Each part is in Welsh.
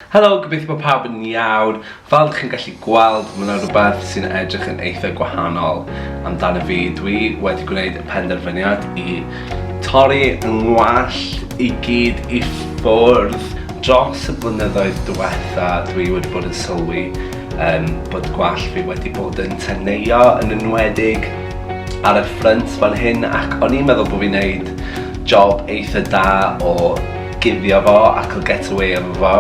Helo, gobeithio bod pawb yn iawn. Fel chi'n gallu gweld, mae yna rhywbeth sy'n edrych yn eitha gwahanol amdano fi. Dwi wedi gwneud y penderfyniad i torri yng ngwallt i gyd i ffwrdd. Dros y blynyddoedd diwetha, dwi wedi bod yn sylwi bod gwallt fi wedi bod yn teneuo yn enwedig ar y ffrynt fan hyn, ac o'n i'n meddwl bod fi'n gwneud job eitha da o guddio fo ac o get away efo fo.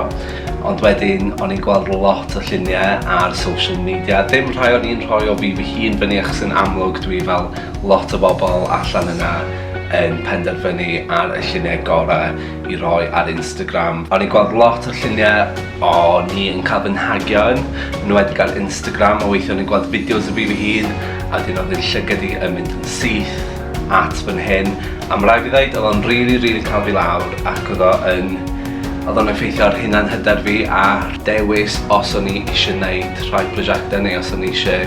Ond wedyn, o'n i'n gweld lot o lluniau ar social media. Ddim rhai o'n i'n rhoi o fi hun fyny, achos yn amlwg dwi fel lot o bobl allan yna yn penderfynu ar y lluniau gorau i roi ar Instagram. O'n i'n gweld lot o lluniau o ni yn cael fy nhagion, yn enwedig ar Instagram, a weithio o'n i'n gweld fideos o fi hun, a dyn oedd yn llygad i yn mynd yn syth at fan hyn. A mae rhaid fi ddweud, oedd o'n rili cael fi lawr, ac oedd o'n effeithio ar hunan hyder fi a'r dewis os o'n i eisiau gwneud rhai prosiectau neu os o'n i eisiau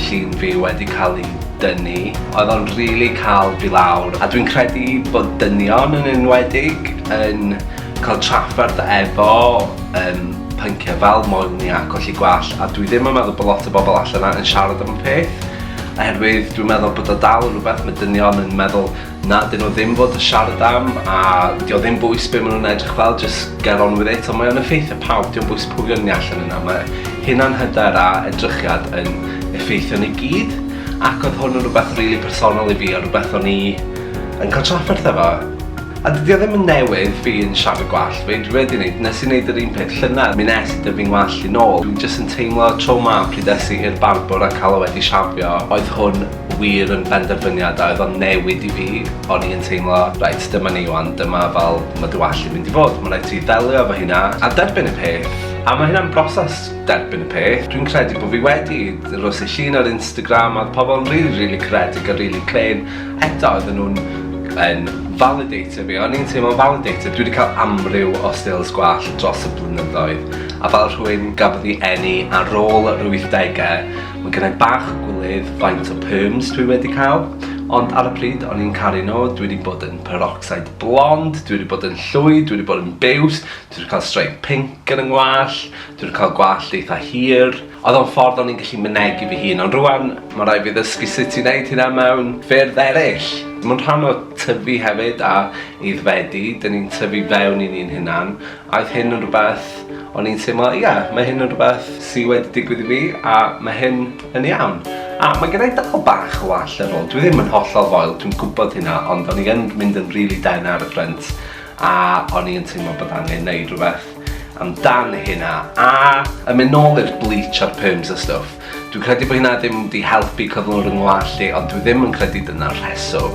llun fi wedi cael ei dynnu. Oedd o'n rili cael fi lawr, a dwi'n credu bod dynion yn enwedig yn cael trafferth efo pynciau fel Moelni a Colli Gwallt, a dwi ddim yn meddwl bod lot o bobl allan yna yn siarad am y peth. Oherwydd dwi'n meddwl bod o dal yn rhywbeth mae dynion yn meddwl na, dyn nhw ddim fod y siarad am, a di o ddim bwys be maen nhw'n edrych fel, just get on with it. Ond mae o'n effeithio pawb, di o'n bwys pwy o'n ni allan yna. Mae hunan hyder a edrychiad yn effeithio ni gyd, ac oedd hwn yn rhywbeth rili personol i fi, a rhywbeth o'n i yn cael trafferth efo. A dydy o ddim yn newydd fi yn siarad gwallt fi. Dwi wedi wneud, nes i wneud yr un peth llynedd. Mi nes i dyfu'n ngwallt i nôl. Dwi'n jyst yn teimlo tro ma pryd es i i'r barbwr a cael o wedi siafio. Oedd hwn wir yn benderfyniad, a oedd o'n newid i fi. O'n i'n teimlo, reit, dyma ni wan, dyma fel mae dy wallt i'n mynd i fod. Mae rhaid ti ddelio efo hynna a derbyn y peth. A mae hynna'n broses derbyn y peth. Dwi'n credu bod fi wedi rhos y llun ar Instagram, a pobl yn rili credig a rili clean. Eto, oedden nhw'n validator fi. O'n i'n teimlo'n validator. Dwi wedi cael amryw o stils gwallt dros y blynyddoedd. A fel rhywun gafodd ei eni ar ôl yr 80au, mae gennau bach gwylydd faint o perms dwi wedi cael. Ond ar y pryd, o'n i'n caru nhw. Dwi wedi bod yn peroxide blond, dwi wedi bod yn llwyd, dwi wedi bod yn biws, dwi wedi cael straight pink yn yng ngwallt, dwi wedi cael gwallt eitha hir. Oedd o'n ffordd o'n i'n gallu mynegu fi hun, ond rwan mae rhaid fi ddysgu sut i wneud hynna mewn ffyrdd eraill. Mae'n rhan o tyfu hefyd a eiddfedu, dyn ni'n tyfu fewn i ni'n hunan, a oedd hyn yn rhywbeth o'n i'n teimlo, mae hyn yn rhywbeth sydd wedi digwydd i fi, a mae hyn yn iawn. A mae gennau dal bach o wall ar ôl. Dwi ddim yn hollol foel, dwi'n gwybod hynna, ond o'n i'n mynd yn rili den ar y ffrynt, a o'n i'n teimlo bod angen gwneud rhywbeth amdan hynna, a yn mynd nôl i'r bleach a'r perms a stwff. Dwi'n credu bod hynna ddim wedi helpu cyflwr yng ngwallt i, ond dwi ddim yn credu dyna'r rheswm.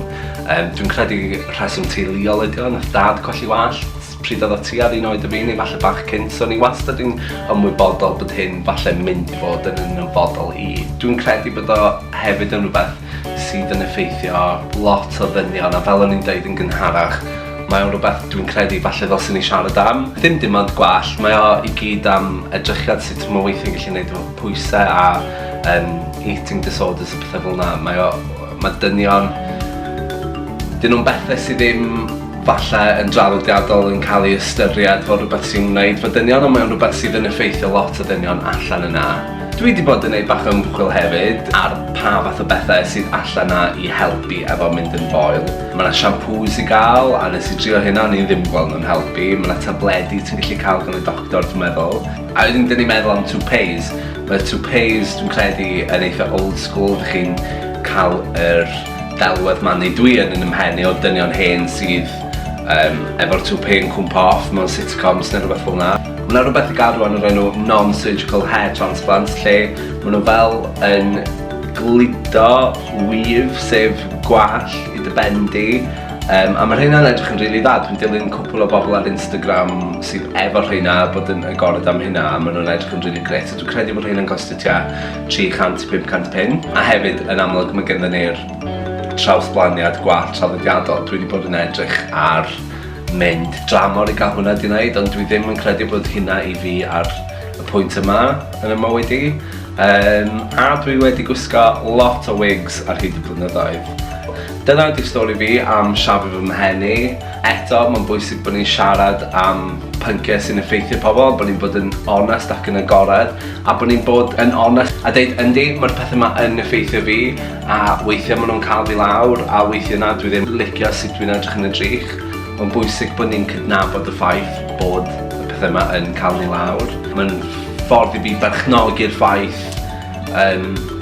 Dwi'n credu rheswm teuluol ydi o, nath dad colli wallt pryd oedd o ti ar un oed y fi, neu falle bach cynt, so ni wastad yn ymwybodol bod hyn falle mynd i fod yn ymwybodol i. Dwi'n credu bod o hefyd yn rhywbeth sydd yn effeithio lot o ddynion, a fel o'n i'n deud yn gynharach, mae o'n rhywbeth dwi'n credu falle ddylsyn ni siarad am. Ddim dim ond gwallt, mae o i gyd am edrychiad sut mae weithio'n gallu gwneud efo pwysau a eating disorders a pethau fel yna. Mae dynion, dyn nhw'n bethau sydd ddim falle yn draddodiadol yn cael ei ystyried fel rhywbeth sy'n gwneud fo dynion, ond mae o'n rhywbeth sydd yn effeithio lot o dynion allan yna. Dwi wedi bod yn gwneud bach o ymchwil hefyd ar pa fath o bethau sydd allan yna i helpu efo mynd yn foel. Mae yna shampoos i gael, a nes i drio hynna, ni ddim gweld nhw'n helpu. Mae yna tabledi ti'n gallu cael gan y doctor, dwi'n meddwl. A wedyn dyn ni'n meddwl am toupees. Mae'r toupees, dwi'n credu, yn eitha old school. Ydych chi'n cael yr delwedd ma, neu dwi yn ymhenni o dynion hen sydd efo'r toupee yn cwmpa off mewn sitcoms neu rhywbeth fel yna. Mae yna rhywbeth i gael rwan o'r enw non-surgical hair transplant, lle maen nhw fel yn gludo weave, sef gwallt i dy bendi. A mae'r hynna'n edrych yn rili dda. Dwi'n dilyn cwpl o bobl ar Instagram sydd efo rheina bod yn agored am hynna, a maen nhw'n edrych yn rili gret. Dwi'n credu bod hynna'n costio tua £300-500. A hefyd, yn amlwg, mae gynddyn ni'r trawsblaniad gwallt traddodiadol. Dwi wedi bod yn edrych ar mynd dramor i gael hwnna di wneud, ond dwi ddim yn credu bod hynna i fi ar y pwynt yma yn y mywyd i. A dwi wedi gwisgo lot o wigs ar hyd y blynyddoedd. dyna ydi stori fi am siafio fy mhenni. Eto, mae'n bwysig bod ni'n siarad am pynciau sy'n effeithio pobl, bod ni'n bod yn onest ac yn agored, a bod ni'n bod yn onest a deud yndi, mae'r pethau yma yn effeithio fi, a weithiau maen nhw'n cael fi lawr, a weithiau na dwi ddim licio sut dwi'n edrych yn y drych. Mae'n bwysig bod ni'n cydnabod y ffaith bod y pethau yma yn cael ni lawr. Mae'n ffordd i fi berchnogi'r ffaith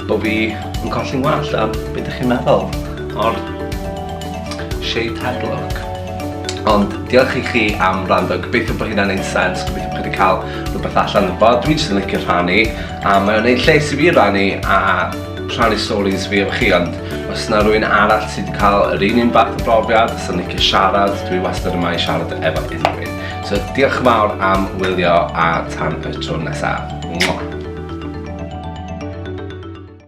bod fi yn colli'n wallt am beth ydych chi'n meddwl o'r shaved head look. Ond diolch i chi am wrando, gobeithio bod hynna'n neud sens, gobeithio bod chi wedi cael rhywbeth allan yn bod. Dwi jyst yn licio rhannu, a mae'n neud lles i fi rannu a rhannu stories fi efo chi, ond os yna rhywun arall sydd wedi cael yr un fath o brofiad, os yn licio siarad, dwi wastad yma i siarad efo unrhywun. So diolch yn fawr am wylio a tan y tro nesaf. Mwah.